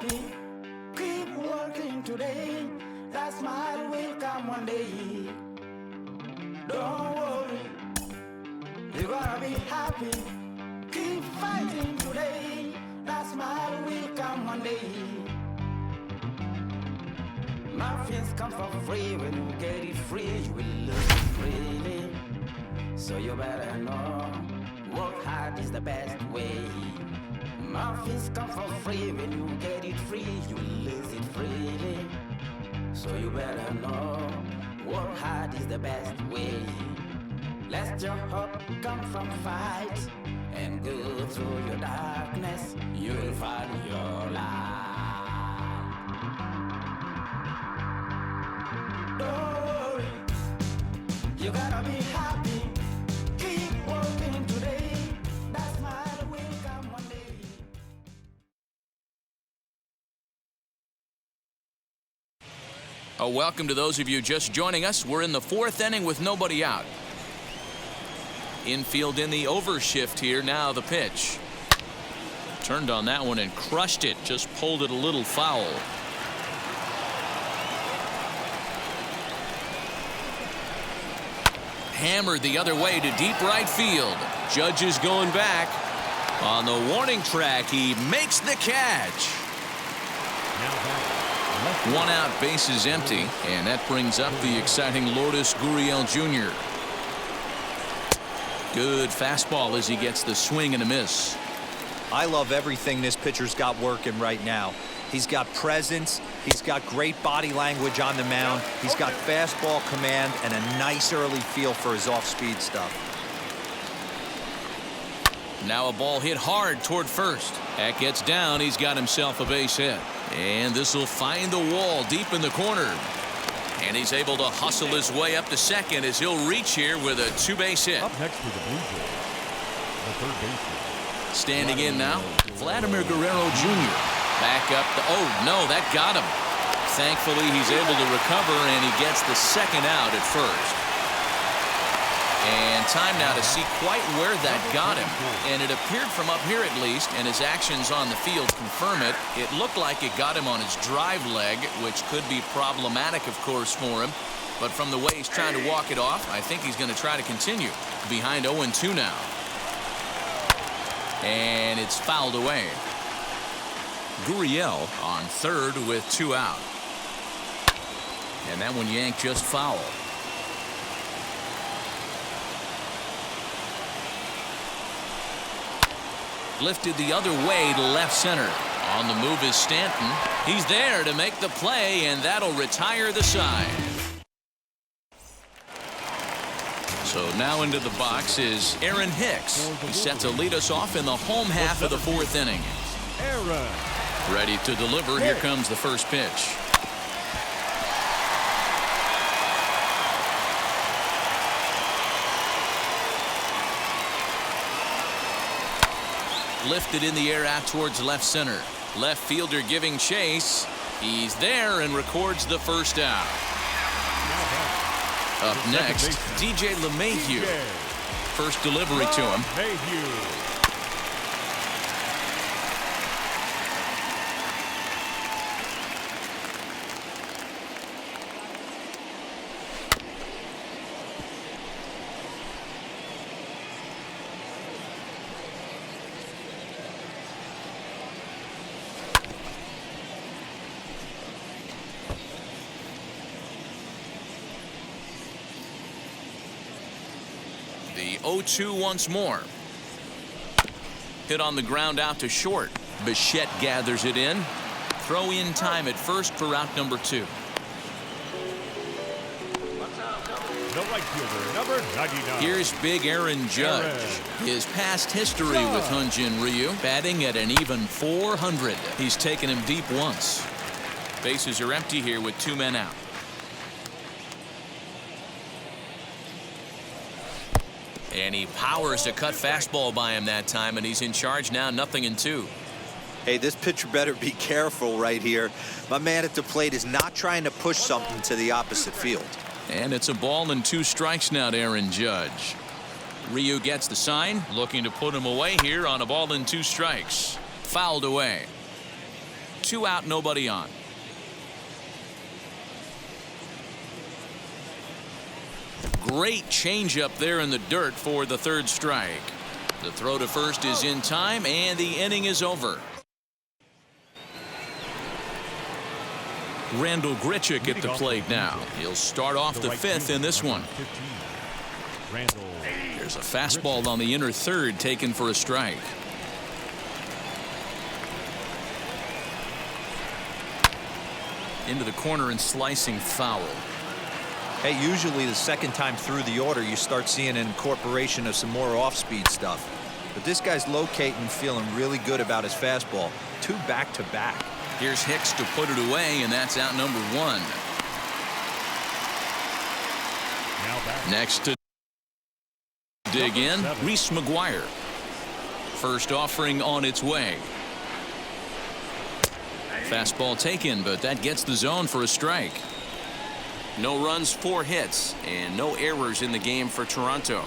happy. Keep working today. That smile will come one day. Don't worry. You gotta be happy. Keep fighting today. That smile will come one day. Muffins come for free. When you get it free, you will lose it freely. So you better know, work hard is the best way. Muffins come for free. When you get it free, you will lose it freely. So you better know, work hard is the best way. Let your hope come from fight and go through your darkness. You'll find your light. Don't worry, you gotta be happy. Keep working today. That smile will come one day. Welcome to those of you just joining us. We're in the fourth inning with nobody out. Infield in the overshift here. Now the pitch. Turned on that one and crushed it. Just pulled it a little foul. Hammered the other way to deep right field. Judge is going back. On the warning track, he makes the catch. One out, bases empty, and that brings up the exciting Lourdes Gurriel Jr. Good fastball as he gets the swing and a miss. I love everything this pitcher's got working right now. He's got presence. He's got great body language on the mound. He's got fastball command and a nice early feel for his off-speed stuff. Now a ball hit hard toward first. That gets down. He's got himself a base hit. And this will find the wall deep in the corner. And he's able to hustle his way up to second as he'll reach here with a two-base hit. Up next to the Blue Jays, the third baseman. Standing in now, Vladimir Guerrero Jr. Back up. Oh, no, that got him. Thankfully, he's able to recover, and he gets the second out at first. And time now to see quite where that got him. And it appeared from up here at least, and his actions on the field confirm it. It looked like it got him on his drive leg, which could be problematic, of course, for him. But from the way he's trying to walk it off, I think he's going to try to continue. Behind 0-2 now. And it's fouled away. Gurriel on third with two out. And that one yanked just foul. Lifted the other way to left center. On the move is Stanton. He's there to make the play, and that'll retire the side. So now into the box is Aaron Hicks. He's set to lead us off in the home half of the fourth inning. Aaron. Ready to deliver. Here comes the first pitch. Lifted in the air out towards left center. Left fielder giving chase. He's there and records the first out. Up next, DJ LeMahieu. First delivery to him. The 0-2 once more. Hit on the ground out to short. Bichette gathers it in. Throw in time at first for out number 2. The right fielder, number 99. Here's big Aaron Judge. His past history with Hyun-Jin Ryu, batting at an even .400. He's taken him deep once. Bases are empty here with 2 men out. And he powers a cut fastball by him that time, and he's in charge now, 0-2. Hey, this pitcher better be careful right here. My man at the plate is not trying to push something to the opposite field. And it's a ball and 2 strikes now to Aaron Judge. Ryu gets the sign, looking to put him away here on a ball and 2 strikes. Fouled away. 2 out, nobody on. Great changeup there in the dirt for the 3rd strike. The throw to first is in time, and the inning is over. Randall Grichuk at the plate now. He'll start off the 5th in this one. There's a fastball on the inner 3rd taken for a strike. Into the corner and slicing foul. Hey, usually the second time through the order, you start seeing an incorporation of some more off-speed stuff. But this guy's locating, feeling really good about his fastball. 2 back-to-back. Here's Hicks to put it away, and that's out number 1. Next to dig in, Reese McGuire. First offering on its way. Fastball taken, but that gets the zone for a strike. No runs, 4 hits, and no errors in the game for Toronto.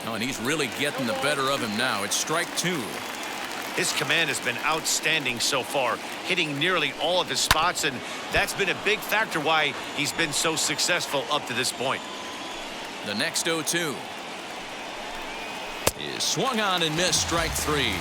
Oh, and he's really getting the better of him now. It's strike 2. His command has been outstanding so far, hitting nearly all of his spots, and that's been a big factor why he's been so successful up to this point. The next 0-2 is swung on and missed, strike 3.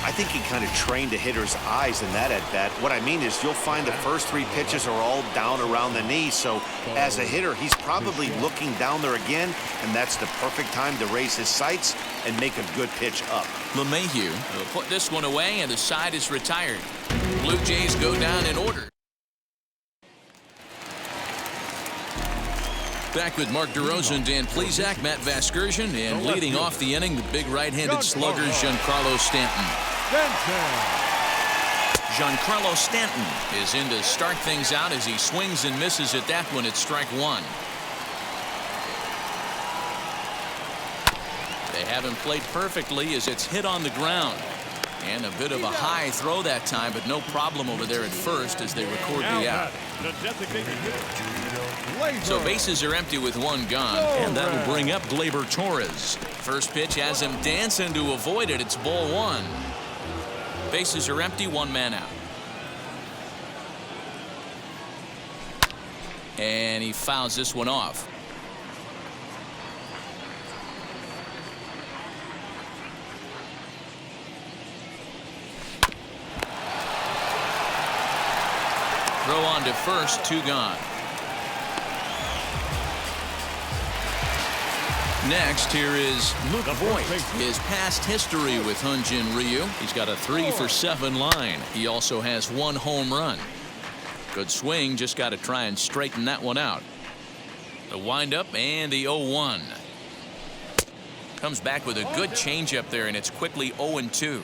I think he kind of trained the hitter's eyes in that at-bat. What I mean is you'll find the first 3 pitches are all down around the knee. So as a hitter, he's probably looking down there again, and that's the perfect time to raise his sights and make a good pitch up. LeMahieu will put this one away, and the side is retired. Blue Jays go down in order. Back with Mark DeRosa, Dan Plesac, Matt Vasgersian, and leading off the inning, the big right-handed slugger, Giancarlo Stanton. Giancarlo Stanton is in to start things out as he swings and misses at that one at strike 1. They have him played perfectly as it's hit on the ground. And a bit of a high throw that time, but no problem over there at first as they record the out. So bases are empty with 1 gone, and that'll bring up Gleyber Torres. First pitch has him dancing to avoid it. It's ball 1. Bases are empty, 1 man out. And he fouls this one off. Throw on to first, 2 gone. Next, here is Luke Voigt. His past history with Hyun-Jin Ryu. He's got a 3-for-7 line. He also has 1 home run. Good swing, just got to try and straighten that one out. The windup and the 0-1. Comes back with a good changeup there, and it's quickly 0-2.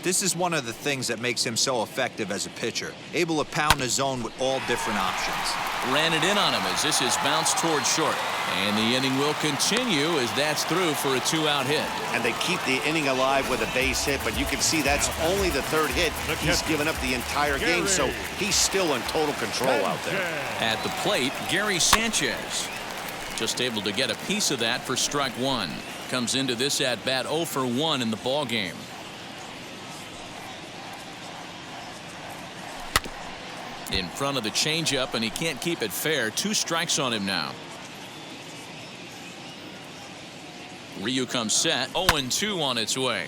This is one of the things that makes him so effective as a pitcher, able to pound the zone with all different options. Ran it in on him as this is bounced towards short. And the inning will continue as that's through for a 2-out hit. And they keep the inning alive with a base hit, but you can see that's only the 3rd hit. He's given up the entire game, so he's still in total control out there. At the plate, Gary Sanchez. Just able to get a piece of that for strike 1. Comes into this at-bat 0-for-1 in the ballgame. In front of the changeup, and he can't keep it fair. 2 strikes on him now. Ryu comes set. 0-2 on its way.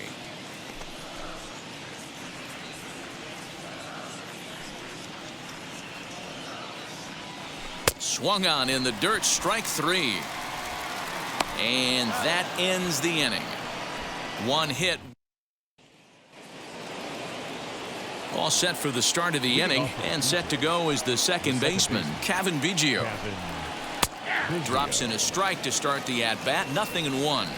Swung on in the dirt, strike 3. And that ends the inning. 1 hit. All set for the start of the inning, and set to go is the second baseman, Cavan Biggio. Drops in a strike to start the at-bat, 0-1.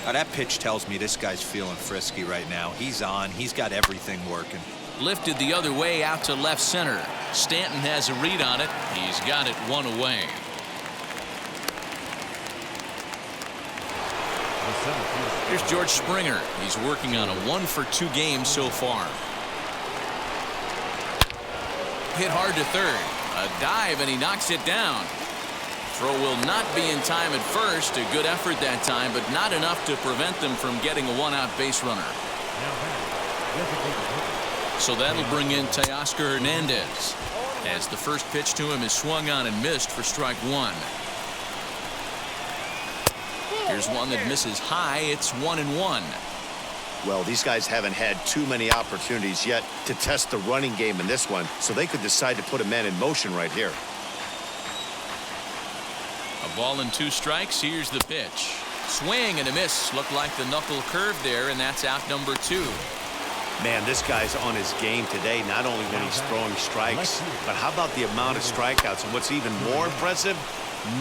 Now that pitch tells me this guy's feeling frisky right now. He's on. He's got everything working. Lifted the other way out to left center. Stanton has a read on it. He's got it 1 away. Here's George Springer. He's working on a 1-for-2 game so far. Hit hard to third. A dive, and he knocks it down. Throw will not be in time at first. A good effort that time, but not enough to prevent them from getting a 1-out base runner. So that'll bring in Teoscar Hernandez, as the first pitch to him is swung on and missed for strike one. Here's one that misses high. It's 1-1. Well, these guys haven't had too many opportunities yet to test the running game in this one, so they could decide to put a man in motion right here. A ball and 2 strikes. Here's the pitch. Swing and a miss. Looked like the knuckle curve there, and that's out number 2. Man, this guy's on his game today, not only when he's throwing strikes, but how about the amount of strikeouts? And what's even more impressive,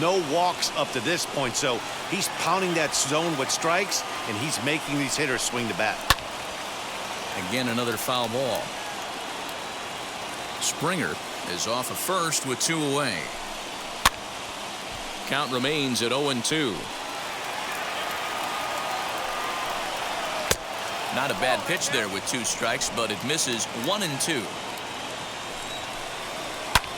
no walks up to this point. So he's pounding that zone with strikes, and he's making these hitters swing the bat. Again, another foul ball. Springer is off of first with 2 away. Count remains at 0-2. Not a bad pitch there with 2 strikes, but it misses 1-2.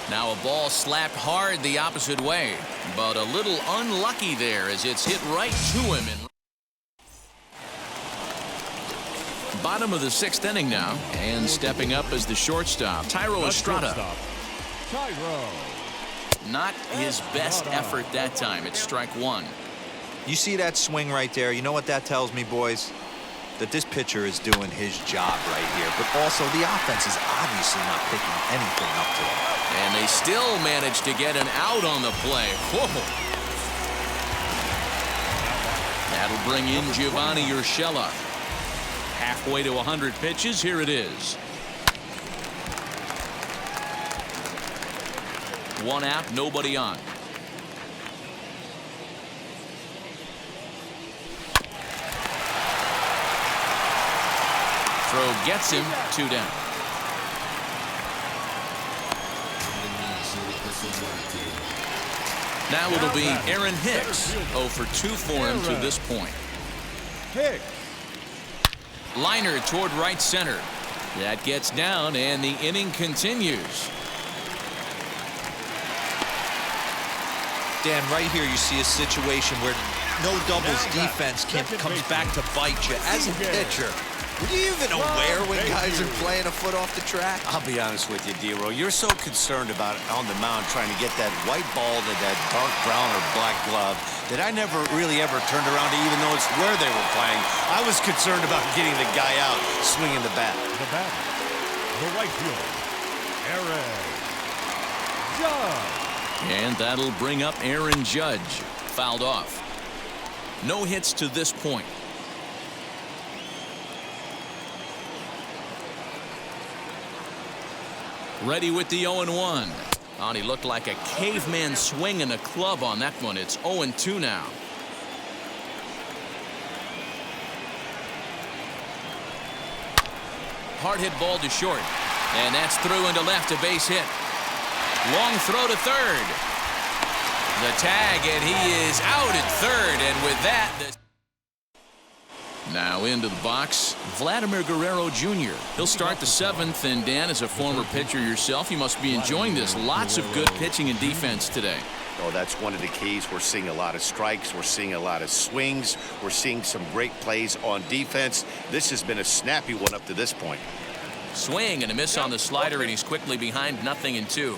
Now a ball slapped hard the opposite way, but a little unlucky there as it's hit right to him. Bottom of the 6th inning now, and stepping up as the shortstop, Thairo Estrada. Not his best effort that time. It's strike 1. You see that swing right there? You know what that tells me, boys? That this pitcher is doing his job right here, but also the offense is obviously not picking anything up today. And they still manage to get an out on the play. Whoa. That'll bring in Giovanni Urshela. Halfway to 100 pitches. Here it is. 1 out, nobody on. Throw gets him, 2 down. Now it'll be Aaron Hicks. 0 for 2 for him to this point. Liner toward right center. That gets down, and the inning continues. Dan, right here you see a situation where no doubles defense comes back to bite you. As a pitcher, were you even aware when guys are playing a foot off the track? I'll be honest with you, D-Row. You're so concerned about on the mound trying to get that white ball to that dark brown or black glove that I never really ever turned around to even notice where they were playing. I was concerned about getting the guy out swinging the bat. The bat, the right fielder, Aaron Judge. And that'll bring up Aaron Judge. Fouled off. No hits to this point. Ready with the 0-1. And he looked like a caveman swinging a club on that one. It's 0-2 now. Hard hit ball to short. And that's through into left, a base hit. Long throw to third. The tag, and he is out at third. And with that, now into the box, Vladimir Guerrero Jr. He'll start the 7th, and Dan, as a former pitcher yourself, you must be enjoying this. Lots of good pitching and defense today. Oh, that's one of the keys. We're seeing a lot of strikes. We're seeing a lot of swings. We're seeing some great plays on defense. This has been a snappy one up to this point. Swing and a miss on the slider, and he's quickly behind 0-2.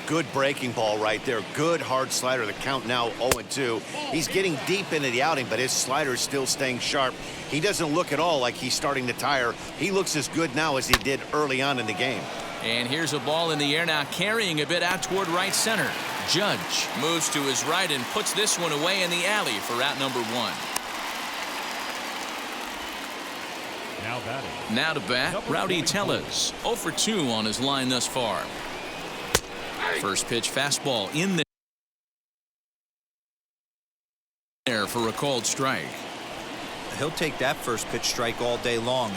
Good breaking ball right there. Good hard slider. The count now 0-2. He's getting deep into the outing, but his slider is still staying sharp. He doesn't look at all like he's starting to tire. He looks as good now as he did early on in the game. And here's a ball in the air now, carrying a bit out toward right center. Judge moves to his right and puts this one away in the alley for out number 1. Now batting. Now to bat, Rowdy Tellez. 0 for 2 on his line thus far. First pitch fastball in there for a called strike. He'll take that first pitch strike all day long.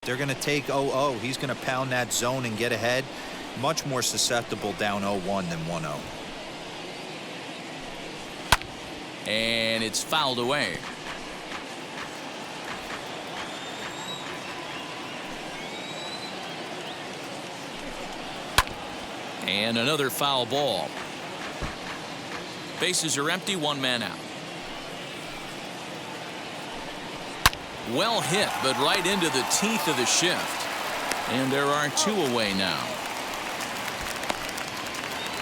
They're going to take 0-0. He's going to pound that zone and get ahead. Much more susceptible down 0-1 than 1-0. And it's fouled away. And another foul ball. Bases are empty, one man out. Well hit, but right into the teeth of the shift. And there are two away now.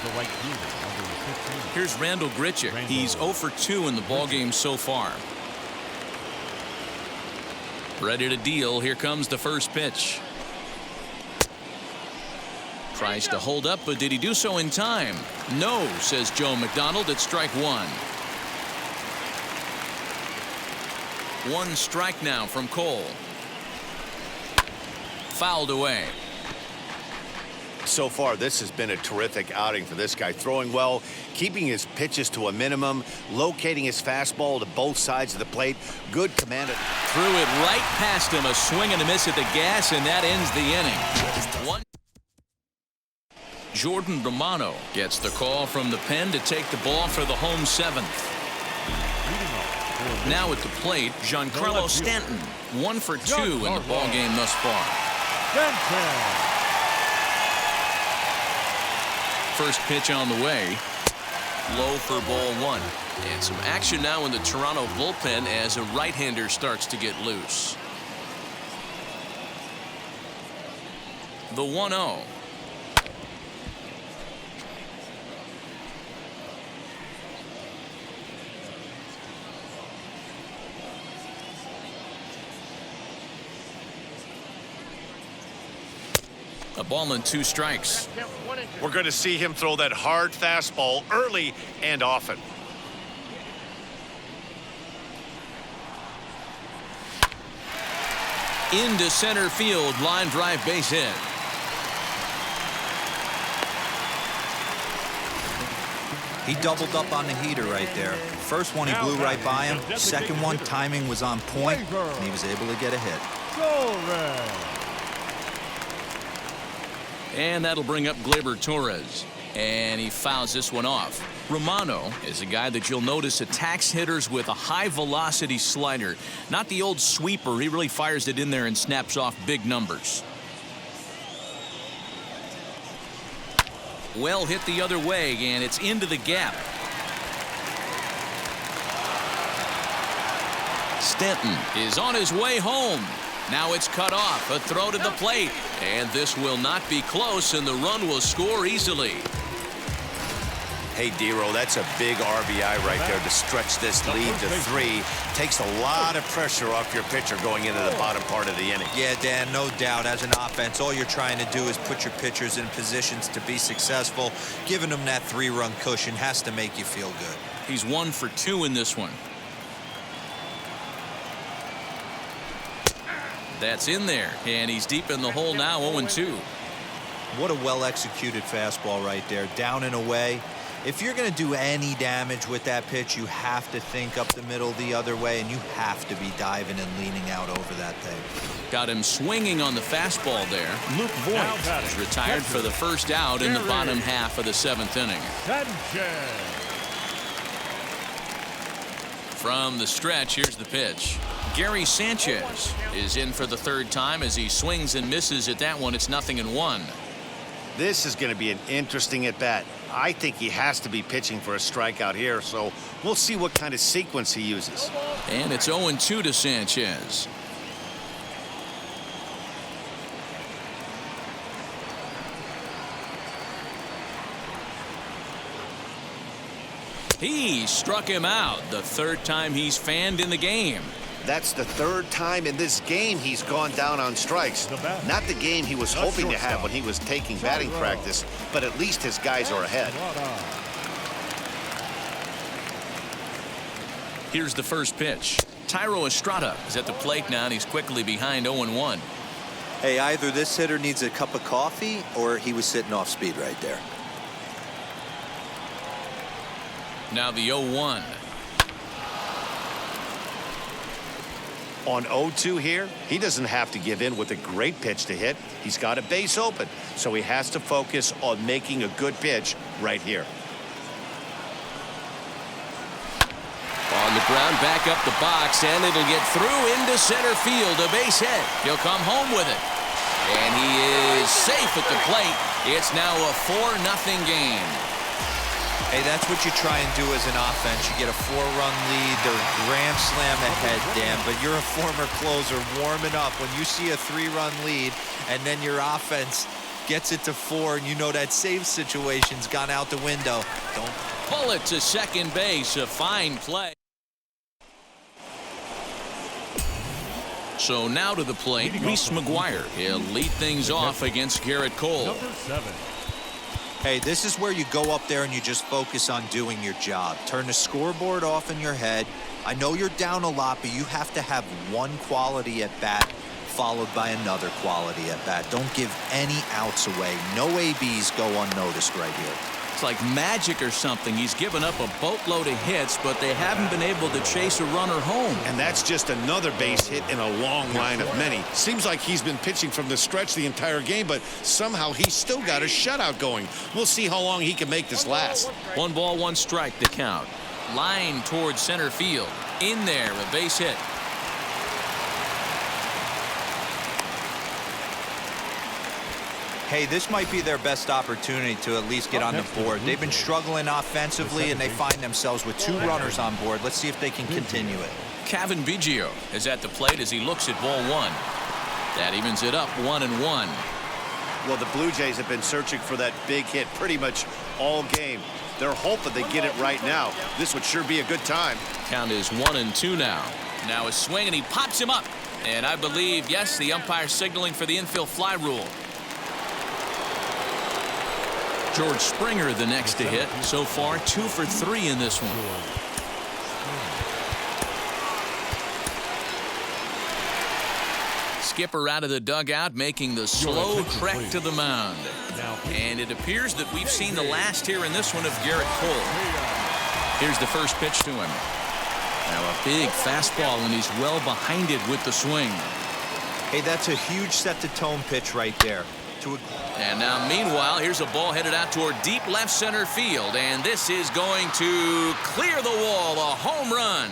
The right fielder, number 15. Here's Randal Grichuk. He's 0 for 2 in the ballgame so far. Ready to deal. Here comes the first pitch. Tries to hold up, but did he do so in time? No, says Joe McDonald. It's strike one. One strike now from Cole. Fouled away. So far, this has been a terrific outing for this guy. Throwing well, keeping his pitches to a minimum, locating his fastball to both sides of the plate. Good command. Threw it right past him. A swing and a miss at the gas, and that ends the inning. One. Jordan Romano gets the call from the pen to take the ball for the home seventh. Now at the plate, Giancarlo Stanton. 1 for 2 in the ballgame thus far. First pitch on the way. Low for ball one. And some action now in the Toronto bullpen as a right-hander starts to get loose. The 1-0. A ball and 2 strikes. We're going to see him throw that hard fastball early and often. Into center field, line drive, base hit. He doubled up on the heater right there. First one he blew right by him. Second one, timing was on point, and he was able to get a hit. And that'll bring up Gleyber Torres. And he fouls this one off. Romano is a guy that you'll notice attacks hitters with a high-velocity slider. Not the old sweeper. He really fires it in there and snaps off big numbers. Well hit the other way, and it's into the gap. Stanton is on his way home. Now it's cut off. A throw to the plate. And this will not be close, and the run will score easily. Hey, Dero, that's a big RBI right there to stretch this lead to 3. Takes a lot of pressure off your pitcher going into the bottom part of the inning. Yeah, Dan, no doubt. As an offense, all you're trying to do is put your pitchers in positions to be successful. Giving them that 3-run cushion has to make you feel good. He's 1 for 2 in this one. That's in there, and he's deep in the hole now, 0-2. What a well-executed fastball right there, down and away. If you're going to do any damage with that pitch, you have to think up the middle the other way, and you have to be diving and leaning out over that thing. Got him swinging on the fastball there. Luke Voigt is retired for the first out in the bottom half of the 7th inning. From the stretch, here's the pitch. Gary Sanchez is in for the 3rd time as he swings and misses at that one. It's 0-1. This is going to be an interesting at-bat. I think he has to be pitching for a strikeout here, so we'll see what kind of sequence he uses. And it's 0-2 to Sanchez. He struck him out, the 3rd time he's fanned in the game. That's the 3rd time in this game he's gone down on strikes. Not the game he was hoping to have when he was taking batting practice, but at least his guys are ahead. Here's the first pitch. Thairo Estrada is at the plate now, and he's quickly behind 0-1. Hey, either this hitter needs a cup of coffee or he was sitting off speed right there. Now the 0-1. On 0-2 here, he doesn't have to give in with a great pitch to hit. He's got a base open, so he has to focus on making a good pitch right here. On the ground, back up the box, and it'll get through into center field. A base hit. He'll come home with it. And he is safe at the plate. It's now a 4-0 game. Hey, that's what you try and do as an offense. You get a 4-run lead, they're grand slam ahead, Dan, but you're a former closer warming up. When you see a 3-run lead and then your offense gets it to 4 and you know that save situation's gone out the window, don't pull it to second base. A fine play. So now to the plate, Reese McGuire. He'll lead things off against Garrett Cole. Number 7. Hey, this is where you go up there and you just focus on doing your job. Turn the scoreboard off in your head. I know you're down a lot, but you have to have one quality at bat followed by another quality at bat. Don't give any outs away. No ABs go unnoticed right here. It's like magic or something. He's given up a boatload of hits, but they haven't been able to chase a runner home. And that's just another base hit in a long line of many. Seems like he's been pitching from the stretch the entire game, but somehow he's still got a shutout going. We'll see how long he can make this last. 1 ball, 1 strike the count. Line towards center field. In there, a base hit. Hey, this might be their best opportunity to at least get on the board. They've been struggling offensively, and they find themselves with 2 runners on board. Let's see if they can continue it. Kevin Biggio is at the plate as he looks at ball 1. That evens it up 1-1. Well, the Blue Jays have been searching for that big hit pretty much all game. They're hoping they get it right now. This would sure be a good time. Count is 1-2 now. Now a swing, and he pops him up. And I believe, yes, the umpire signaling for the infield fly rule. George Springer the next to hit. So far 2 for 3 in this one. Skipper out of the dugout making the slow trek to the mound. And it appears that we've seen the last here in this one of Garrett Cole. Here's the first pitch to him. Now a big fastball, and he's well behind it with the swing. Hey, that's a huge set-the-tone pitch right there. And now, meanwhile, here's a ball headed out toward deep left center field, and this is going to clear the wall, a home run.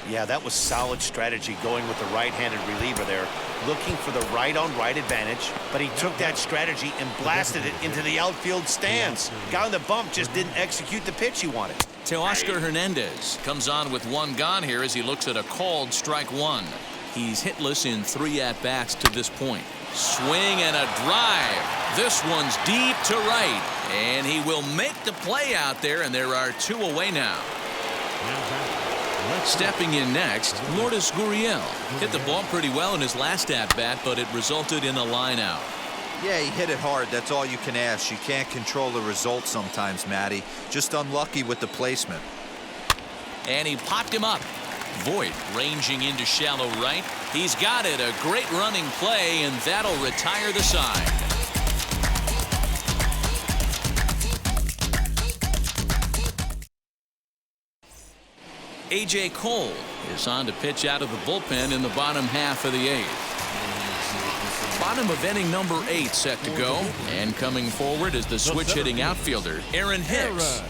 Yeah, that was solid strategy going with the right-handed reliever there, looking for the right-on-right advantage, but he took that strategy and blasted it into the outfield stands. Guy on the bump just didn't execute the pitch he wanted. Teoscar Hernandez comes on with 1 gone here as he looks at a called strike 1. He's hitless in 3 at-bats to this point. Swing and a drive. This one's deep to right, and he will make the play out there, and there are 2 away now. Stepping in next, Lourdes Gurriel. Hit the ball pretty well in his last at-bat, but it resulted in a line out. Yeah, he hit it hard. That's all you can ask. You can't control the result sometimes, Matty. Just unlucky with the placement. And he popped him up. Voit ranging into shallow right. He's got it. A great running play, and that'll retire the side. A.J. Cole is on to pitch out of the bullpen in the bottom half of the 8th. Bottom of inning number 8 set to go. And coming forward is the switch-hitting outfielder, Aaron Hicks.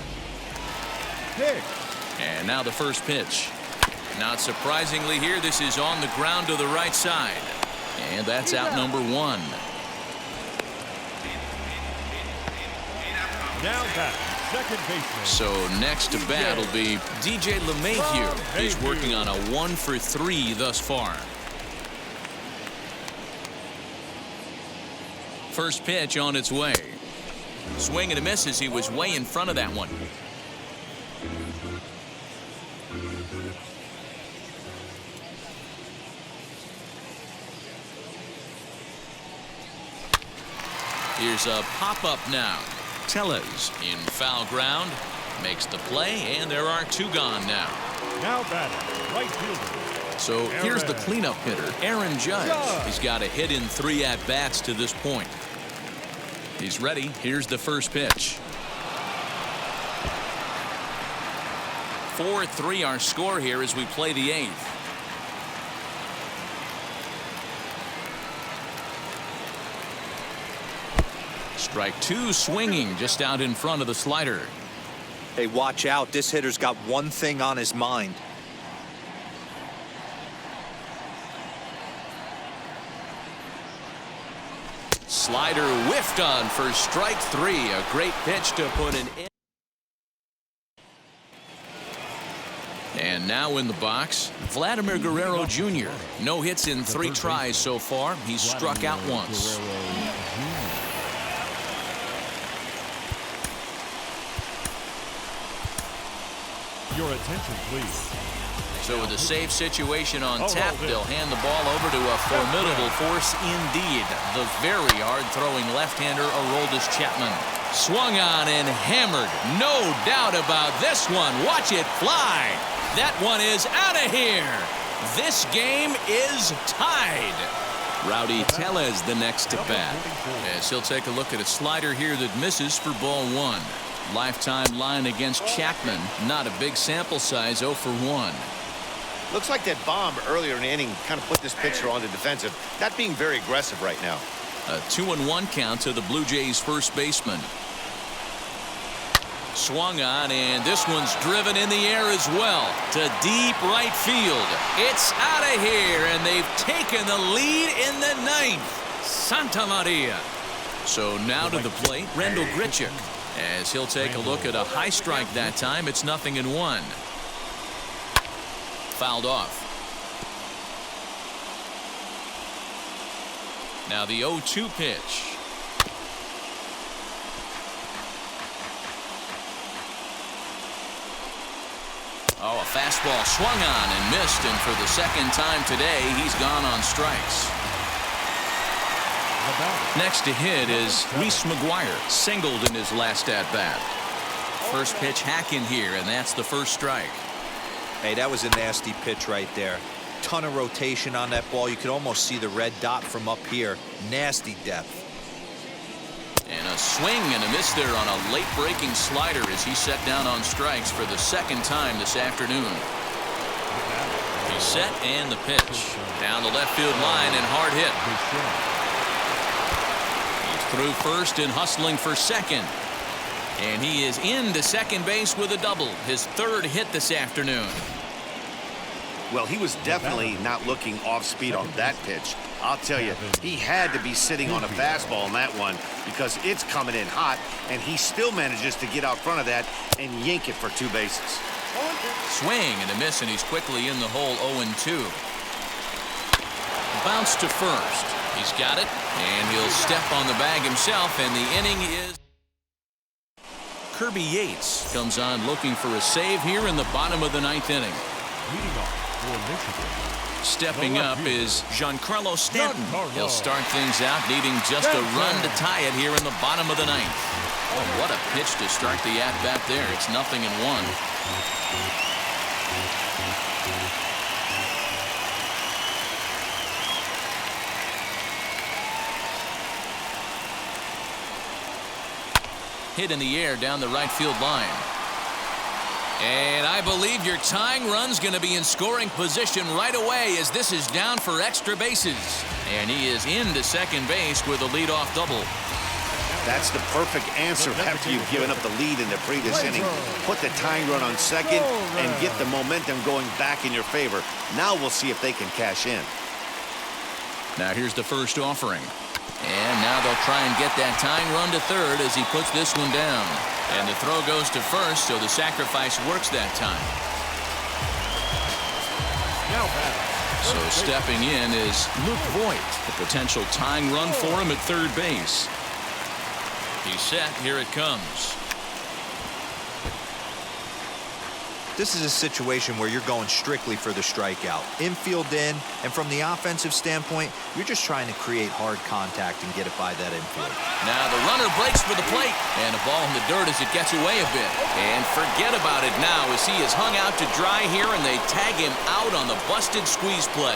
And now the first pitch. Not surprisingly here, this is on the ground to the right side. And that's out number 1. Now back, second baseman. So next to bat will be DJ LeMahieu. He's working on a 1 for 3 thus far. First pitch on its way. Swing and a miss as he was way in front of that one. Here's a pop-up now. Tellez in foul ground. Makes the play, and there are 2 gone now. Now batting, right fielder. So here's the cleanup hitter, Aaron Judge. He's got a hit in 3 at-bats to this point. He's ready. Here's the first pitch. 4-3 our score here as we play the 8th. Strike two swinging just out in front of the slider. Hey, watch out. This hitter's got one thing on his mind. Slider whiffed on for strike three. A great pitch to put an end. And now in the box, Vladimir Guerrero Jr. No hits in 3 tries so far. He's struck out once. Your attention, please. So with a save situation on tap, they'll hand the ball over to a formidable force indeed. The very hard-throwing left-hander Aroldis Chapman. Swung on and hammered. No doubt about this one. Watch it fly. That one is out of here. This game is tied. Rowdy Tellez the next to bat. As he'll take a look at a slider here that misses for ball 1. Lifetime line against Chapman. Not a big sample size, 0 for 1. Looks like that bomb earlier in the inning kind of put this pitcher on the defensive. Not being very aggressive right now. A 2-1 count to the Blue Jays first baseman. Swung on, and this one's driven in the air as well to deep right field. It's out of here, and they've taken the lead in the 9th. Santa Maria. So now to the plate, Randal Grichuk. As he'll take a look at a high strike that time, it's 0-1. Fouled off. Now the 0-2 pitch. Oh, a fastball swung on and missed, and for the second time today, he's gone on strikes. Next to hit is Reese McGuire, singled in his last at-bat. First pitch hack in here, and that's the first strike. Hey, that was a nasty pitch right there. Ton of rotation on that ball. You could almost see the red dot from up here. Nasty depth. And a swing and a miss there on a late breaking slider as he set down on strikes for the second time this afternoon. He's set and the pitch. Down the left field line and hard hit. He's through first and hustling for second. And he is into second base with a double. His 3rd hit this afternoon. Well, he was definitely not looking off speed on that pitch. I'll tell you, he had to be sitting on a fastball on that one because it's coming in hot, and he still manages to get out front of that and yank it for 2 bases. Swing and a miss, and he's quickly in the hole 0-2. Bounce to first. He's got it, and he'll step on the bag himself, and the inning is... Kirby Yates comes on looking for a save here in the bottom of the 9th inning. Leading off for Michigan. Stepping up is Giancarlo Stanton. He'll start things out needing just a run to tie it here in the bottom of the 9th. Oh, what a pitch to start the at-bat there. It's 0-1. Hit in the air down the right field line. And I believe your tying run's going to be in scoring position right away as this is down for extra bases. And he is into second base with a leadoff double. That's the perfect answer after you've given up the lead in the previous inning. Put the tying run on second and get the momentum going back in your favor. Now we'll see if they can cash in. Now here's the first offering. And now they'll try and get that tying run to third as he puts this one down. And the throw goes to first, so the sacrifice works that time. So stepping in is Luke Voit, the potential tying run for him at third base. He's set. Here it comes. This is a situation where you're going strictly for the strikeout. Infield in, and from the offensive standpoint, you're just trying to create hard contact and get it by that infield. Now the runner breaks for the plate, and a ball in the dirt as it gets away a bit. And forget about it now as he is hung out to dry here, and they tag him out on the busted squeeze play.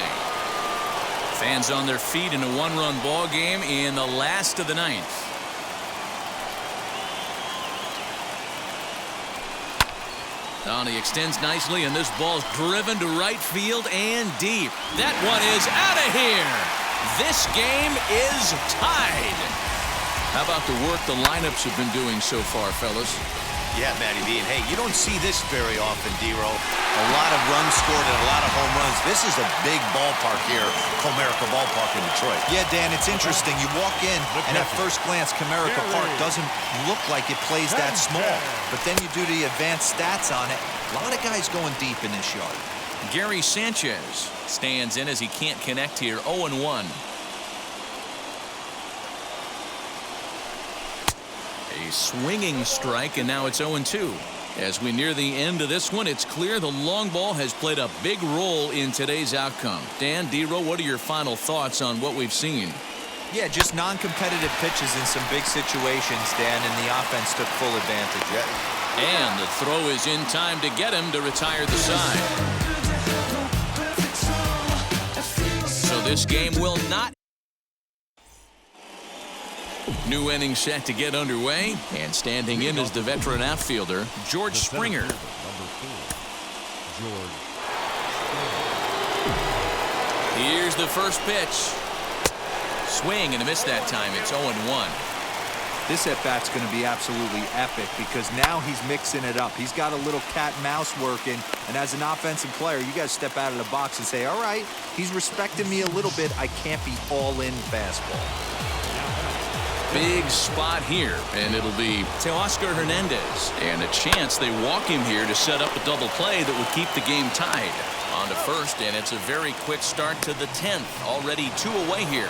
Fans on their feet in a one-run ball game in the last of the 9th. He extends nicely, and this ball's driven to right field and deep. That one is out of here. This game is tied. How about the work the lineups have been doing so far, fellas? Yeah, Matty V. And hey, you don't see this very often, D-Row. A lot of runs scored and a lot of home runs. This is a big ballpark here, Comerica Ballpark in Detroit. Yeah, Dan, it's interesting. You walk in, and at first glance, Comerica Park doesn't look like it plays that small. But then you do the advanced stats on it. A lot of guys going deep in this yard. Gary Sanchez stands in as he can't connect here. 0-1. A swinging strike, and now it's 0-2. As we near the end of this one, it's clear the long ball has played a big role in today's outcome. Dan, D-Row, what are your final thoughts on what we've seen? Yeah, just non-competitive pitches in some big situations, Dan, and the offense took full advantage. And the throw is in time to get him to retire the side. So this game will not. New inning set to get underway, and standing in is the veteran outfielder, George Springer. Here's the first pitch. Swing and a miss that time. It's 0-1. This at-bat's going to be absolutely epic because now he's mixing it up. He's got a little cat and mouse working, and as an offensive player, you got to step out of the box and say, all right, he's respecting me a little bit. I can't be all-in fastball. Big spot here, and it'll be Teoscar Hernandez. And a chance they walk him here to set up a double play that would keep the game tied. On to first, and it's a very quick start to the 10th. Already 2 away here.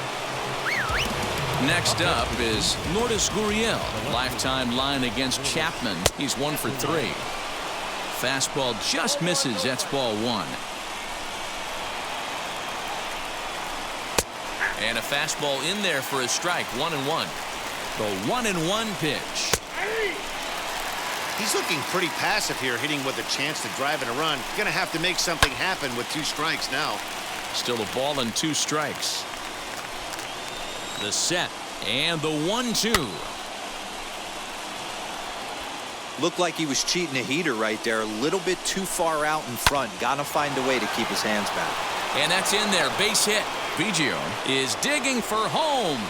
Next up is Lourdes Gurriel. Lifetime line against Chapman. He's 1 for 3. Fastball just misses. That's ball 1. And a fastball in there for a strike. 1-1. The 1-1 pitch. He's looking pretty passive here, hitting with a chance to drive and a run. Gonna have to make something happen with 2 strikes now. Still a ball and 2 strikes. The set and the 1-2. Looked like he was cheating a heater right there. A little bit too far out in front. Gotta find a way to keep his hands back. And that's in there. Base hit. Biggio is digging for home.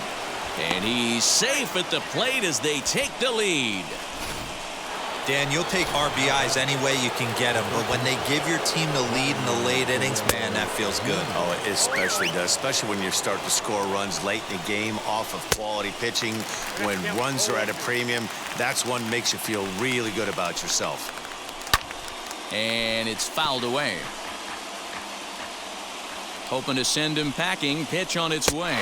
And he's safe at the plate as they take the lead. Dan, you'll take RBIs any way you can get them, but when they give your team the lead in the late innings, man, that feels good. Oh, it especially does, especially when you start to score runs late in the game off of quality pitching. When runs are at a premium, that's one makes you feel really good about yourself. And it's fouled away. Hoping to send him packing. Pitch on its way.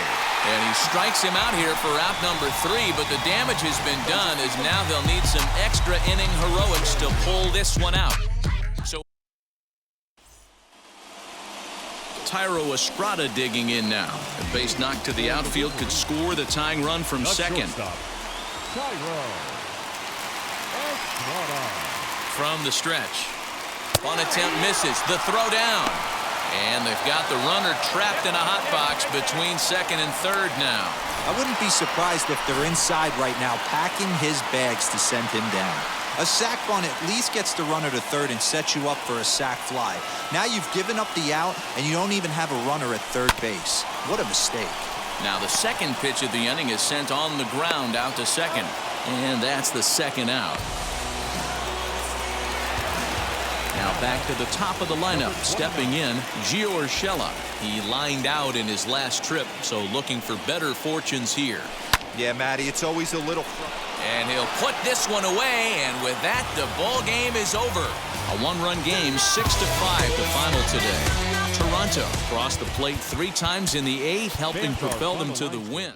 And he strikes him out here for out number 3, but the damage has been done as now they'll need some extra inning heroics to pull this one out. So Thairo Estrada digging in now. A base knock to the outfield could score the tying run from second. From the stretch. One attempt misses. The throw down. And they've got the runner trapped in a hot box between second and third now. I wouldn't be surprised if they're inside right now packing his bags to send him down. A sack bunt at least gets the runner to third and sets you up for a sack fly. Now you've given up the out and you don't even have a runner at third base. What a mistake. Now the second pitch of the inning is sent on the ground out to second. And that's the second out. Now back to the top of the lineup, stepping in, Gio Urshela. He lined out in his last trip, so looking for better fortunes here. Yeah, Matty, it's always a little... And he'll put this one away, and with that, the ball game is over. A 1-run game, 6-5, the final today. Toronto crossed the plate 3 times in the 8th, helping propel them to the win.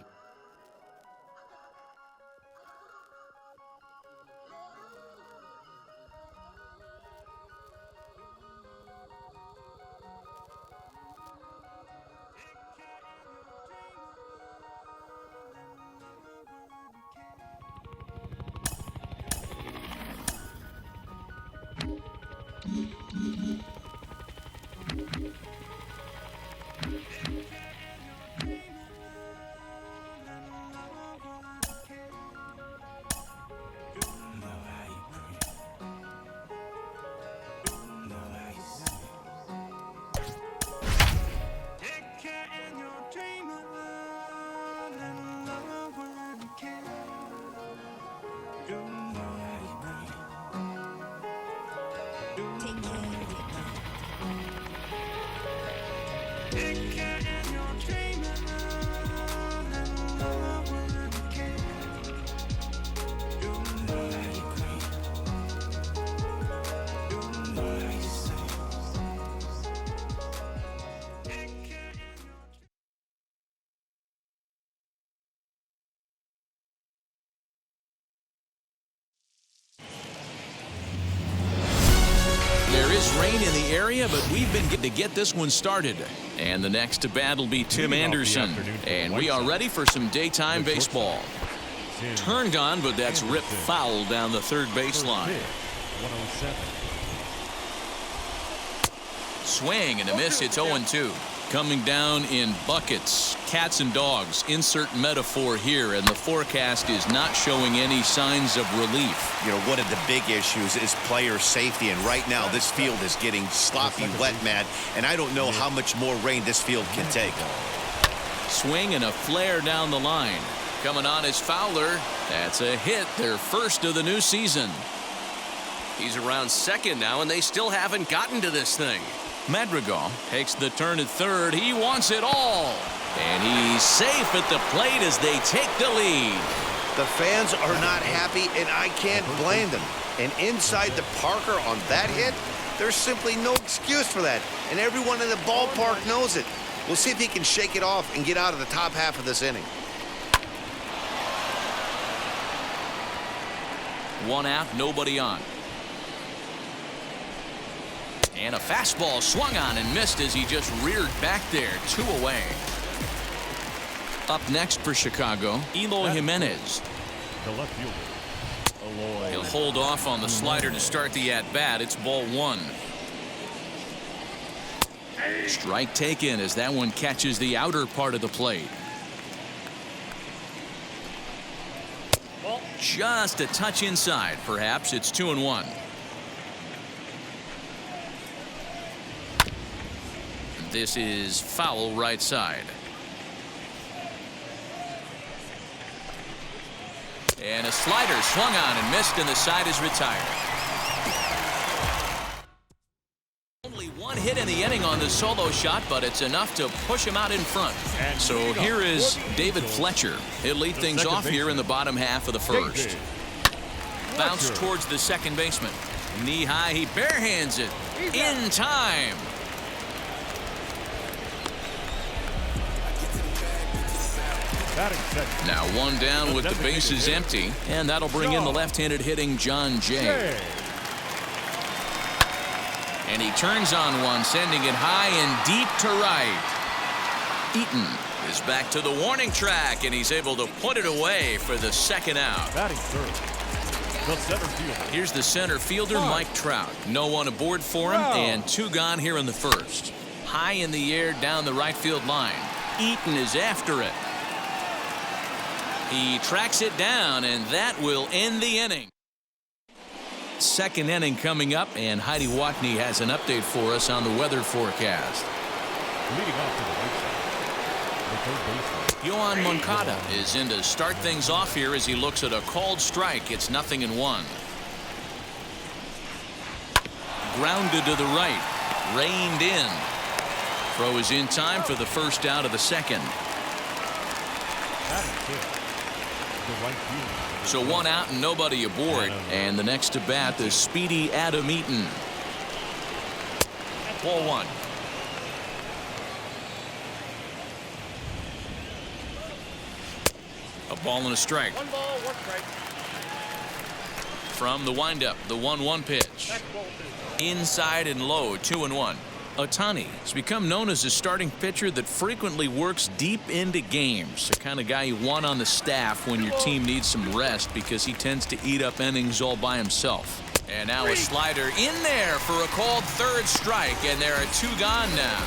rain in the area, but we've been to get this one started. And the next to bat will be Tim Anderson. And we are ready for some daytime baseball. Turned on, but that's ripped foul down the third baseline. 107. Swing and a miss. It's 0-2. Coming down in buckets. Cats and dogs. Insert metaphor here, and the forecast is not showing any signs of relief. You know, one of the big issues is player safety, and right now this field is getting sloppy wet, Matt, and I don't know how much more rain this field can take. Swing and a flare down the line. Coming on is Fowler. That's a hit, their first of the new season. He's around second now, and they still haven't gotten to this thing. Madrigal takes the turn at third. He wants it all. And he's safe at the plate as they take the lead. The fans are not happy, and I can't blame them. And inside the Parker on that hit, there's simply no excuse for that. And everyone in the ballpark knows it. We'll see if he can shake it off and get out of the top half of this inning. One out, nobody on. And a fastball swung on and missed as he just reared back there. 2 away. Up next for Chicago, Eloy Jimenez. The left fielder, Eloy. He'll hold off on the slider to start the at-bat. It's ball 1. Strike taken as that one catches the outer part of the plate. Just a touch inside. Perhaps it's 2-1. This is foul right side. And a slider swung on and missed, and the side is retired. Only one hit in the inning on the solo shot, but it's enough to push him out in front. So here is David Fletcher. He'll lead things off here in the bottom half of the first. Bounce towards the second baseman. Knee high, he barehands it in time. Now one down with the bases empty, and that'll bring in the left-handed hitting John Jay. And he turns on one, sending it high and deep to right. Eaton is back to the warning track, and he's able to put it away for the second out. Batting third, the center fielder. Here's the center fielder, Mike Trout. No one aboard for him, and 2 gone here in the first. High in the air down the right field line. Eaton is after it. He tracks it down, and that will end the inning. Second inning coming up, and Heidi Watney has an update for us on the weather forecast. Leading off to the right side, the third baseman. Yohan Moncada is in to start things off here as he looks at a called strike. It's 0-1. Grounded to the right. Reined in. Throw is in time for the first out of the second. Batting fifth, the right fielder. So 1 out and nobody aboard. And the next to bat is speedy Adam Eaton. Ball 1. A ball and a strike. 1 ball, 1 strike. From the windup, the 1-1 pitch. Inside and low, 2-1. Ohtani has become known as a starting pitcher that frequently works deep into games. The kind of guy you want on the staff when your team needs some rest because he tends to eat up innings all by himself. And now a slider in there for a called third strike, and there are 2 gone now.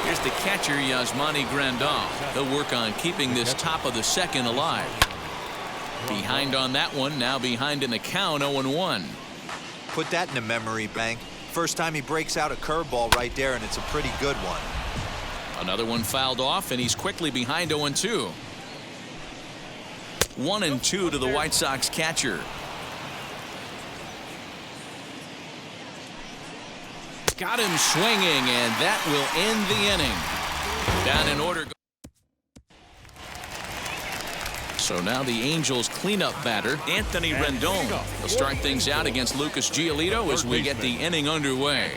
Here's the catcher, Yasmani Grandal. He'll work on keeping this top of the second alive. Behind on that one, now behind in the count, 0-1. Put that in the memory bank. First time he breaks out a curveball right there, and it's a pretty good one. Another one fouled off, and he's quickly behind 0-2. 1-2 to the White Sox catcher. Got him swinging, and that will end the inning. Down in order. So now the Angels cleanup batter, Anthony Rendon. He'll start things out against Lucas Giolito as we get the inning underway.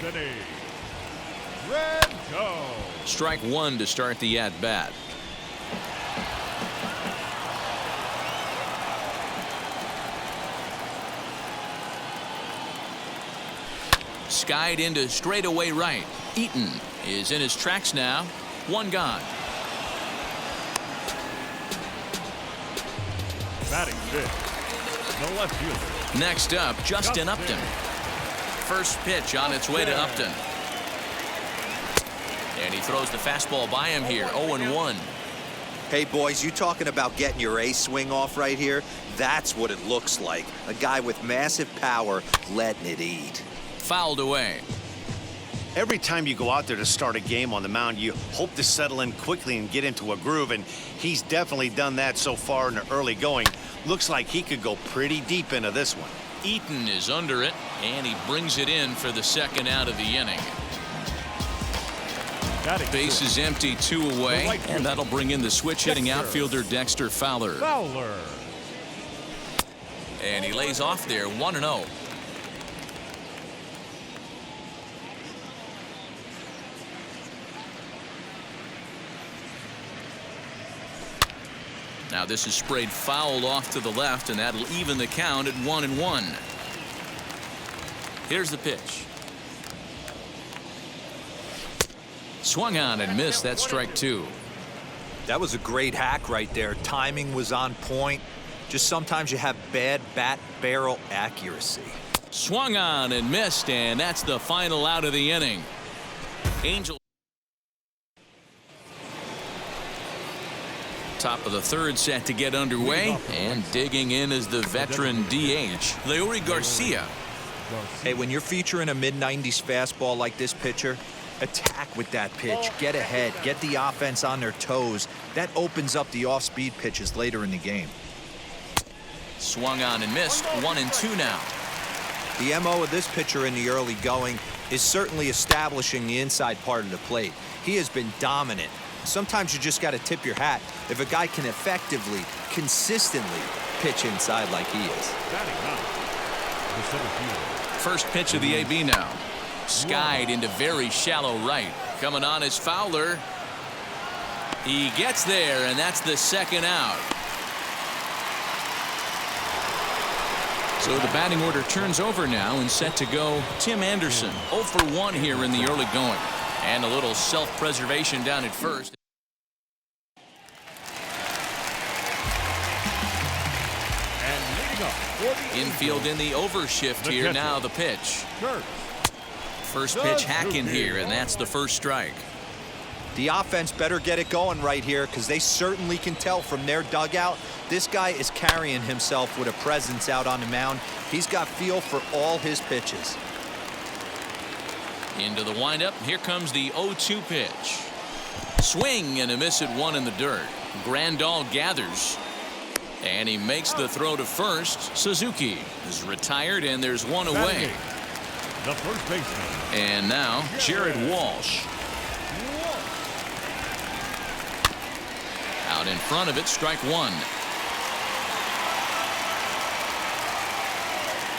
Strike 1 to start the at-bat. skied into straightaway right. Eaton is in his tracks now. One gone. Batting fifth, the left fielder. Next up, Justin Upton. First pitch on its way to Upton. And he throws the fastball by him here. 0-1. Hey, boys, you talking about getting your ace swing off right here? That's what it looks like. A guy with massive power letting it eat. Fouled away. Every time you go out there to start a game on the mound, you hope to settle in quickly and get into a groove, and he's definitely done that so far in the early going. Looks like he could go pretty deep into this one. Eaton is under it, and he brings it in for the second out of the inning. Base is empty, 2 away, and that'll bring in the switch-hitting outfielder Dexter Fowler. And he lays off there, 1-0. Now this is sprayed foul off to the left, and that'll even the count at 1-1. Here's the pitch. Swung on and missed. That's strike 2. That was a great hack right there. Timing was on point. Just sometimes you have bad bat barrel accuracy. Swung on and missed, and that's the final out of the inning. Angels. Top of the third set to get underway, and digging in is the veteran DH, Leury Garcia. Hey, when you're featuring a mid-90s fastball like this pitcher, attack with that pitch. Get ahead. Get the offense on their toes. That opens up the off-speed pitches later in the game. Swung on and missed. 1-2 now. The MO of this pitcher in the early going is certainly establishing the inside part of the plate. He has been dominant. Sometimes you just got to tip your hat if a guy can effectively, consistently pitch inside like he is. First pitch of the AB now. Skied into very shallow right. Coming on is Fowler. He gets there, and that's the second out. So the batting order turns over now, and set to go Tim Anderson. 0 for 1 here in the early going. And a little self-preservation down at first. Infield in the overshift here. Now the pitch. First pitch hacking here, and that's the first strike. The offense better get it going right here, because they certainly can tell from their dugout this guy is carrying himself with a presence out on the mound. He's got feel for all his pitches. Into the windup. Here comes the 0-2 pitch. Swing and a miss at 1 in the dirt. Grandal gathers. And he makes the throw to first. Suzuki is retired, and there's 1 away. The first baseman. And now Jared Walsh. Out in front of it, strike 1.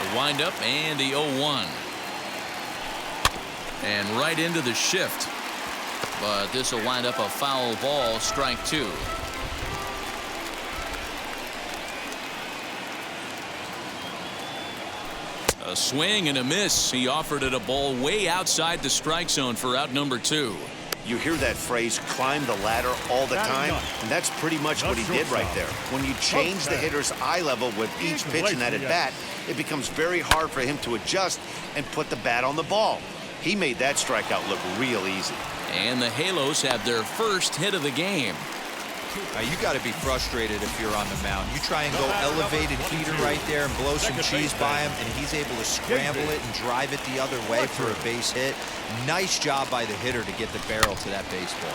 The windup and the 0-1. And right into the shift. But this will wind up a foul ball, strike 2. A swing and a miss. He offered it a ball way outside the strike zone for out number 2. You hear that phrase, climb the ladder, all the time, and that's pretty much what he did right there. When you change the hitter's eye level with each pitch in that at bat, it becomes very hard for him to adjust and put the bat on the ball. He made that strikeout look real easy. And the Halos have their first hit of the game. Now, you got to be frustrated if you're on the mound. You try and go elevated heater right there and blow some cheese by him, and he's able to scramble it and drive it the other way for a base hit. Nice job by the hitter to get the barrel to that baseball.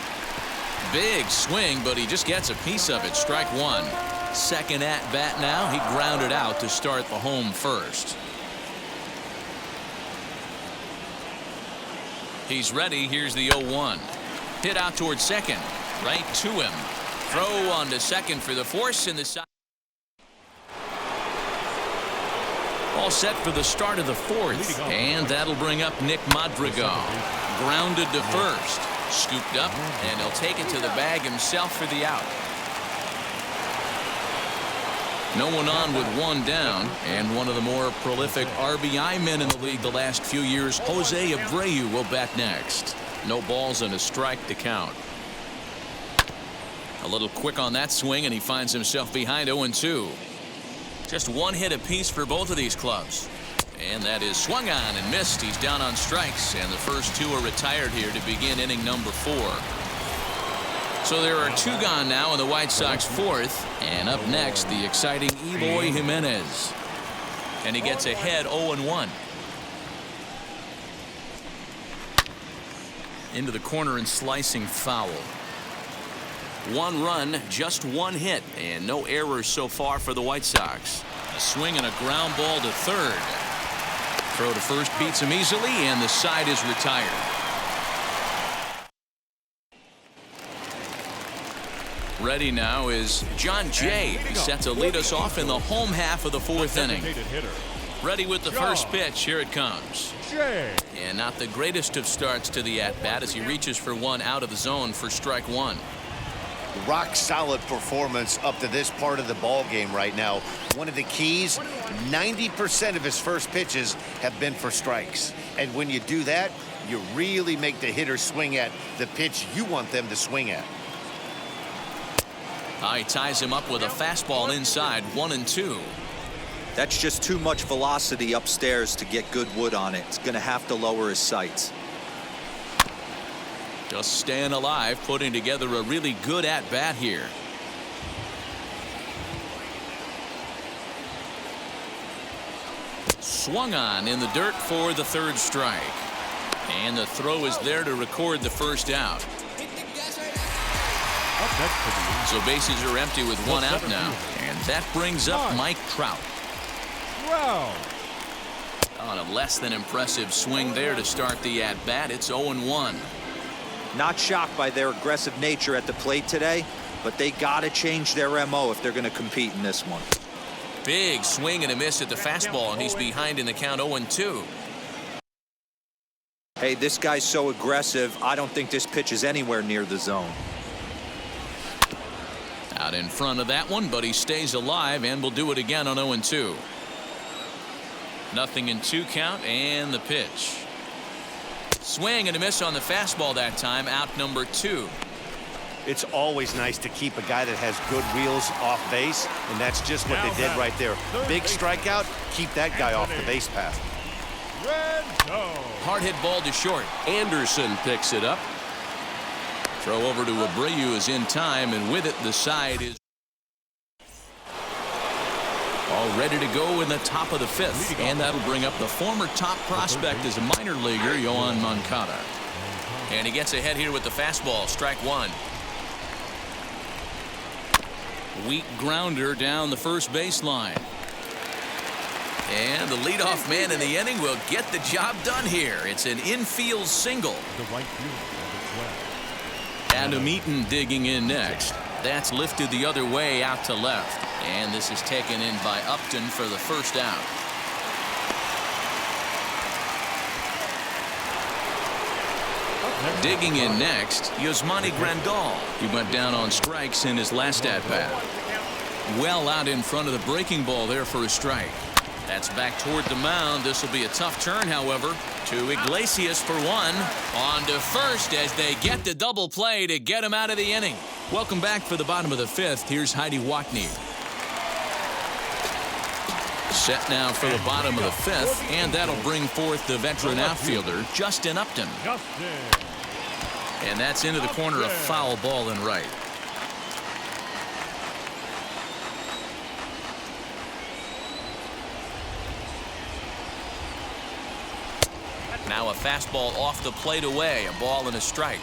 Big swing, but he just gets a piece of it. Strike 1. Second at bat now. He grounded out to start the home first. He's ready. Here's the 0-1. Hit out towards second. Right to him. Throw on to second for the force in the side. All set for the start of the fourth. And that'll bring up Nick Madrigal. Grounded to first. Scooped up, and he'll take it to the bag himself for the out. No one on with one down, and one of the more prolific RBI men in the league the last few years, Jose Abreu, will bat next. No balls and a strike to count. A little quick on that swing, and he finds himself behind 0-2. Just one hit apiece for both of these clubs. And that is swung on and missed. He's down on strikes, and the first two are retired here to begin inning number 4. So there are 2 gone now in the White Sox 4th. And up next, the exciting Eloy Jimenez. And he gets ahead 0-1. Into the corner and slicing foul. 1 run, just 1 hit, and no errors so far for the White Sox. A swing and a ground ball to third. Throw to first beats him easily, and the side is retired. Ready now is John Jay, set to lead us off in the home half of the 4th inning. Ready with the first pitch. Here it comes. And not the greatest of starts to the at-bat as he reaches for one out of the zone for strike 1. Rock solid performance up to this part of the ball game right now. One of the keys, 90% of his first pitches have been for strikes. And when you do that, you really make the hitter swing at the pitch you want them to swing at. He ties him up with a fastball inside, 1-2. That's just too much velocity upstairs to get good wood on it. It's going to have to lower his sights. Just staying alive, putting together a really good at-bat here. Swung on in the dirt for the 3rd strike. And the throw is there to record the first out. So bases are empty with 1 out now. And that brings up Mike Trout. On a less than impressive swing there to start the at-bat. It's 0-1. Not shocked by their aggressive nature at the plate today, but they got to change their MO if they're going to compete in this one. Big swing and a miss at the fastball, and he's behind in the count 0-2. Hey, this guy's so aggressive, I don't think this pitch is anywhere near the zone. Out in front of that one, but he stays alive and will do it again on 0-2. Nothing in 2 count, and the pitch. Swing and a miss on the fastball that time, out number 2. It's always nice to keep a guy that has good wheels off base, and that's just what they did right there. Big strikeout, keep that guy off the base path. Hard hit ball to short. Anderson picks it up. Throw over to Abreu is in time, and with it the side is all ready to go in the top of the 5th, and that'll bring up the former top prospect as a minor leaguer, Yoan Moncada. And he gets ahead here with the fastball, strike 1. Weak grounder down the first baseline. And the leadoff man in the inning will get the job done here. It's an infield single. Adam Eaton digging in next. That's lifted the other way out to left. And this is taken in by Upton for the first out. Digging in next, Yasmani Grandal. He went down on strikes in his last at-bat. Well out in front of the breaking ball there for a strike. That's back toward the mound. This will be a tough turn, however, to Iglesias for 1. On to first as they get the double play to get him out of the inning. Welcome back for the bottom of the 5th. Here's Heidi Watney. Set now for the bottom of the 5th, and that'll bring forth the veteran outfielder, Justin Upton. And that's into the corner, a foul ball and right. Now a fastball off the plate away, a ball and a strike.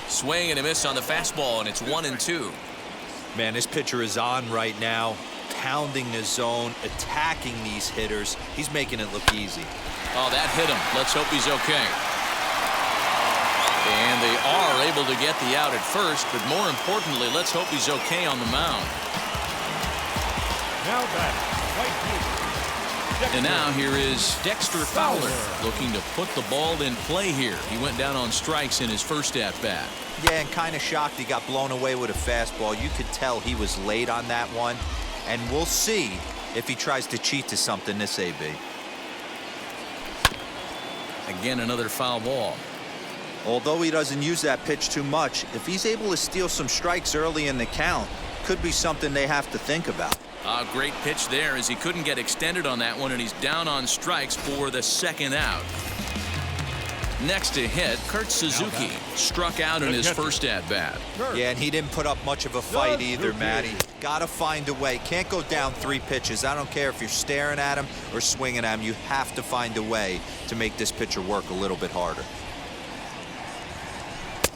Swing and a miss on the fastball, and it's 1-2. Man, this pitcher is on right now, pounding the zone, attacking these hitters. He's making it look easy. Oh, that hit him. Let's hope he's okay. And they are able to get the out at first, but more importantly, let's hope he's okay on the mound. Now back, right fielder, And now here is Dexter Fowler looking to put the ball in play here. He went down on strikes in his first at-bat. Yeah, and kind of shocked he got blown away with a fastball. You could tell he was late on that one. And we'll see if he tries to cheat to something this AB. Again, another foul ball. Although he doesn't use that pitch too much, if he's able to steal some strikes early in the count, could be something they have to think about. A great pitch there as he couldn't get extended on that one, and he's down on strikes for the second out. Next to hit, Kurt Suzuki struck out in his first at-bat. Yeah, and he didn't put up much of a fight either, Matty. Got to find a way. Can't go down 3 pitches. I don't care if you're staring at him or swinging at him. You have to find a way to make this pitcher work a little bit harder.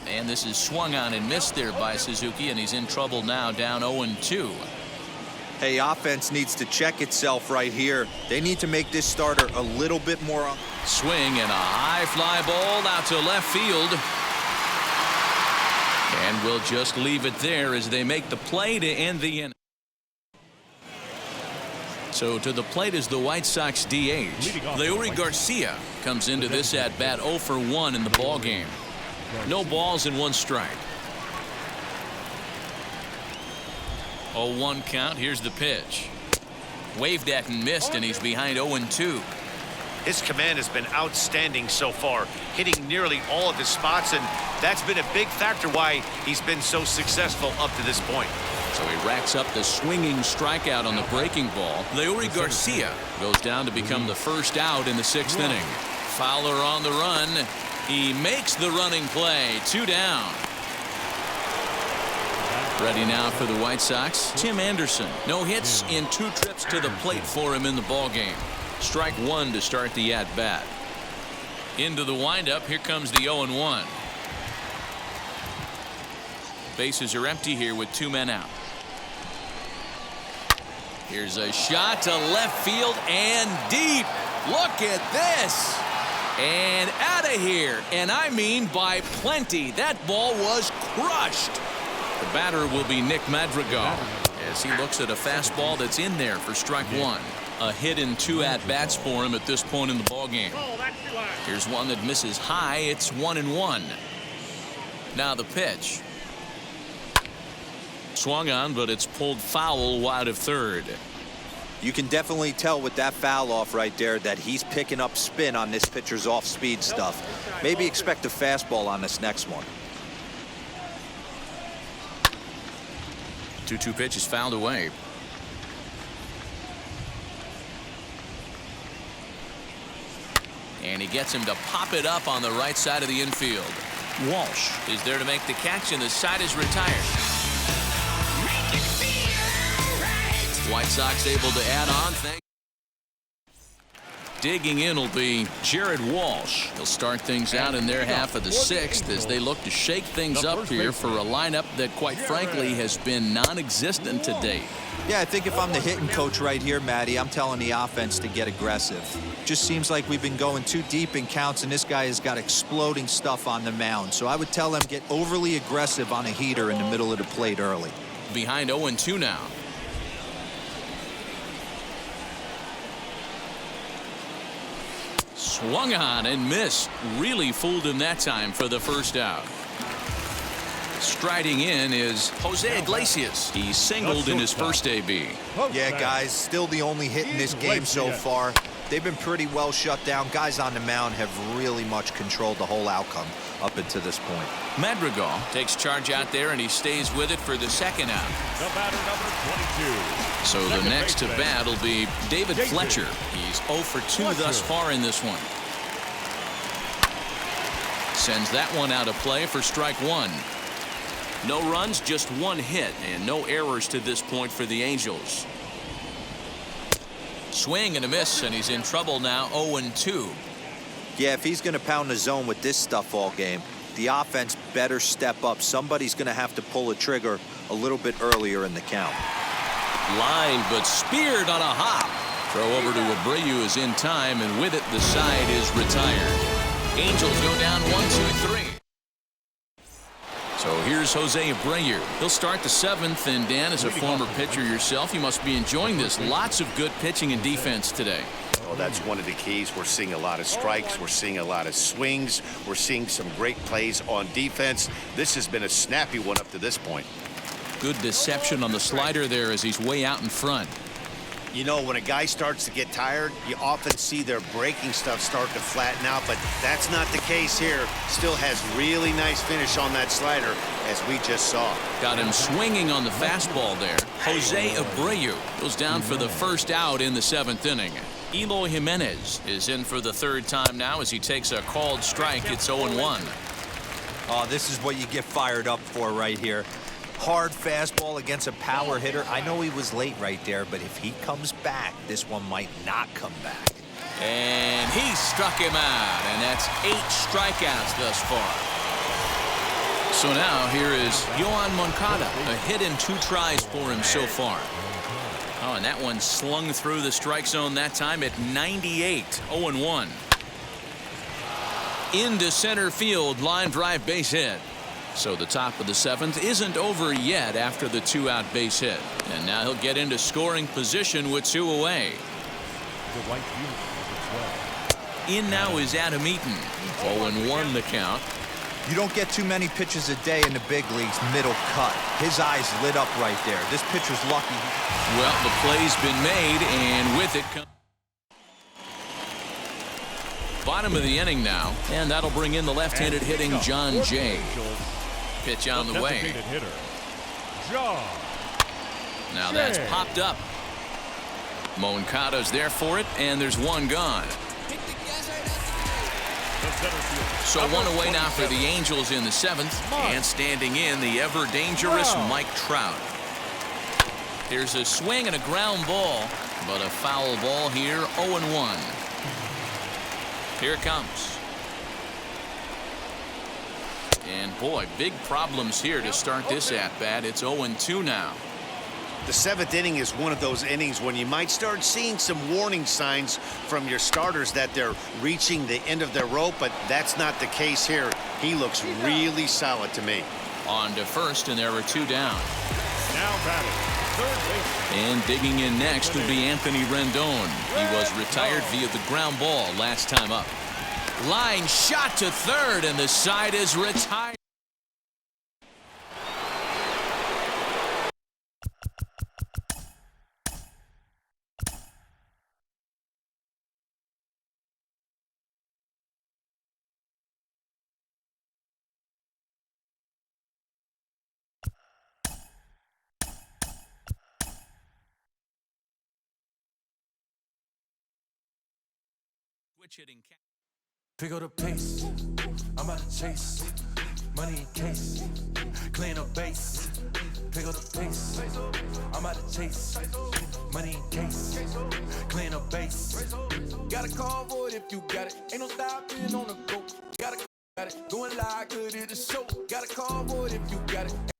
And this is swung on and missed there by Suzuki, and he's in trouble now, down 0-2. Hey, offense needs to check itself right here. They need to make this starter a little bit more. Swing and a high fly ball out to left field. And we'll just leave it there as they make the play to end the inning. So to the plate is the White Sox DH. Leury Garcia comes into this at bat 0 for 1 in the ball game. No balls and 1 strike. 0-1 count. Here's the pitch. Waved at and missed, and he's behind 0-2. His command has been outstanding so far, hitting nearly all of his spots, and that's been a big factor why he's been so successful up to this point. So he racks up the swinging strikeout on the breaking ball. Leury Garcia goes down to become the first out in the 6th inning. Fowler on the run. He makes the running play. 2 down. Ready now for the White Sox, Tim Anderson. No hits in 2 trips to the plate for him in the ball game. Strike 1 to start the at-bat. Into the windup. Here comes the 0-1. Bases are empty here with 2 men out. Here's a shot to left field and deep. Look at this. And out of here. And I mean by plenty. That ball was crushed. The batter will be Nick Madrigal as he looks at a fastball that's in there for strike 1. A hit in 2 at-bats for him at this point in the ball game. Here's one that misses high. It's 1-1. Now the pitch. Swung on, but it's pulled foul wide of third. You can definitely tell with that foul off right there that he's picking up spin on this pitcher's off-speed stuff. Maybe expect a fastball on this next one. 2-2 pitch is fouled away. And he gets him to pop it up on the right side of the infield. Walsh is there to make the catch, and the side is retired. White Sox able to add on. Digging in will be Jared Walsh. He'll start things out in their half of the 6th as they look to shake things up here for a lineup that, quite frankly, has been non-existent to date. Yeah, I think if I'm the hitting coach right here, Matty, I'm telling the offense to get aggressive. Just seems like we've been going too deep in counts, and this guy has got exploding stuff on the mound. So I would tell them get overly aggressive on a heater in the middle of the plate early. Behind 0-2 now. Swung on and missed. Really fooled him that time for the first out. Striding in is Jose Iglesias. He singled in his first AB. Yeah, guys, still the only hit in this game so far. They've been pretty well shut down. Guys on the mound have really much controlled the whole outcome up until this point. Madrigal takes charge out there, and he stays with it for the second out. The batter, number 22. So the next to bat will be David Fletcher. He's 0 for 2 thus far in this one. Sends that one out of play for strike 1. No runs, just 1 hit, and no errors to this point for the Angels. Swing and a miss, and he's in trouble now, 0-2. Yeah, if he's going to pound the zone with this stuff all game, the offense better step up. Somebody's going to have to pull a trigger a little bit earlier in the count. Line, but speared on a hop. Throw over to Abreu is in time, and with it, the side is retired. Angels go down 1-2-3. So here's Jose Abreu. He'll start the 7th, and Dan, as a former pitcher yourself, you must be enjoying this. Lots of good pitching and defense today. Well, that's one of the keys. We're seeing a lot of strikes. We're seeing a lot of swings. We're seeing some great plays on defense. This has been a snappy one up to this point. Good deception on the slider there as he's way out in front. You know, when a guy starts to get tired, you often see their breaking stuff start to flatten out, but that's not the case here. Still has really nice finish on that slider, as we just saw. Got him swinging on the fastball there. Jose Abreu goes down for the first out in the 7th inning. Eloy Jimenez is in for the 3rd time now as he takes a called strike. It's 0-1. Oh, this is what you get fired up for right here. Hard fastball against a power hitter. I know he was late right there, but if he comes back, this one might not come back. And he struck him out, and that's 8 strikeouts thus far. So now here is Yoan Moncada. A hit and 2 tries for him so far. Oh, and that one slung through the strike zone that time at 98. 0-1. Into center field, line drive base hit. So the top of the 7th isn't over yet after the 2-out base hit. And now he'll get into scoring position with 2 away. In now is Adam Eaton. 0-1 the count. You don't get too many pitches a day in the big leagues middle cut. His eyes lit up right there. This pitcher's lucky. Well, the play's been made, and with it comes bottom of the inning now, and that'll bring in the left-handed hitting John Jay. Pitch on the way. Now that's popped up. Moncada's there for it, and there's 1 gone. So 1 away now for the Angels in the 7th, and standing in the ever-dangerous Mike Trout. Here's a swing and a ground ball, but a foul ball here. 0-1. Here it comes. And boy, big problems here to start this at-bat. It's 0-2 now. The 7th inning is one of those innings when you might start seeing some warning signs from your starters that they're reaching the end of their rope, but that's not the case here. He looks really solid to me. On to first, and there are 2 down. Now batting, third base. And digging in next will be Anthony Rendon. He was retired via the ground ball last time up. Line shot to third, and the side is retired. Switch hitting. Pick up the pace, I'm about to chase, money in case, clean up base. Pick up the pace, I'm about to chase, money in case, clean up base. Got a call for it if you got it, ain't no stopping on the go. Got it, going live, good at the show. Got a call for it if you got it.